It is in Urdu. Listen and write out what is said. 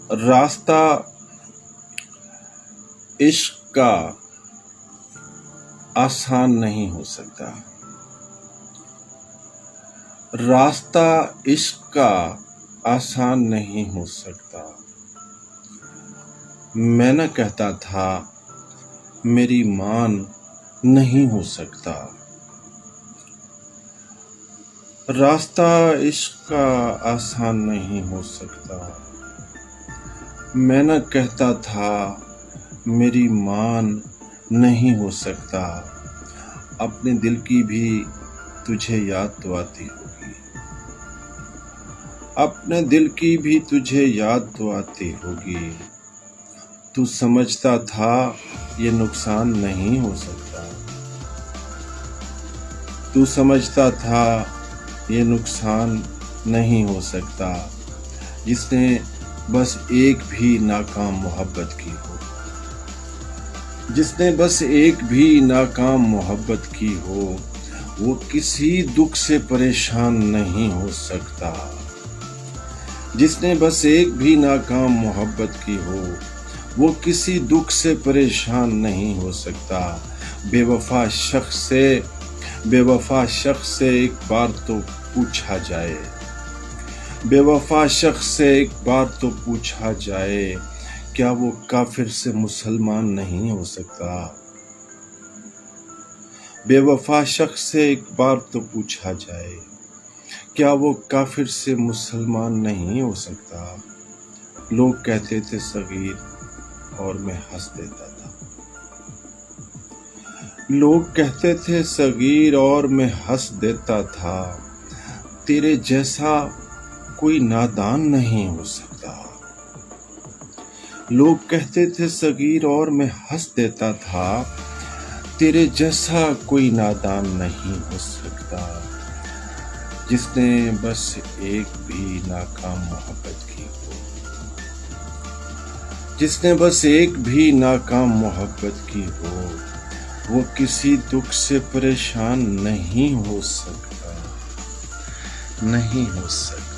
راستہ عشق کا آسان نہیں ہو سکتا، راستہ عشق کا آسان نہیں ہو سکتا۔ میں نہ کہتا تھا میری مان نہیں ہو سکتا، راستہ عشق کا آسان نہیں ہو سکتا۔ میں نہ کہتا تھا میری مان نہیں ہو سکتا، اپنے دل کی بھی تجھے یاد تو آتی ہوگی، اپنے دل کی بھی تجھے یاد تو آتی ہوگی۔ تو سمجھتا تھا یہ نقصان نہیں ہو سکتا، تو سمجھتا تھا یہ نقصان نہیں ہو سکتا، جس نے بس ایک بھی ناکام محبت کی ہو، جس نے بس ایک بھی ناکام محبت کی ہو، وہ کسی دکھ سے پریشان نہیں ہو سکتا، جس نے بس ایک بھی ناکام محبت کی ہو، وہ کسی دکھ سے پریشان نہیں ہو سکتا۔ بے وفا شخص سے ایک بار تو پوچھا جائے، بے وفا شخص سے ایک بار تو پوچھا جائے، کیا وہ کافر سے مسلمان نہیں ہو سکتا؟ بے وفا شخص سے ایک بار تو پوچھا جائے، کیا وہ کافر سے مسلمان نہیں ہو سکتا؟ لوگ کہتے تھے صغیر اور میں ہنس دیتا تھا، لوگ کہتے تھے صغیر اور میں ہنس دیتا تھا، تیرے جیسا کوئی نادان نہیں ہو سکتا۔ لوگ کہتے تھے صغیر اور میں ہنس دیتا تھا، تیرے جیسا کوئی نادان نہیں ہو سکتا، جس نے بس ایک بھی ناکام محبت کی ہو، جس نے بس ایک بھی ناکام محبت کی ہو، وہ کسی دکھ سے پریشان نہیں ہو سکتا، نہیں ہو سکتا۔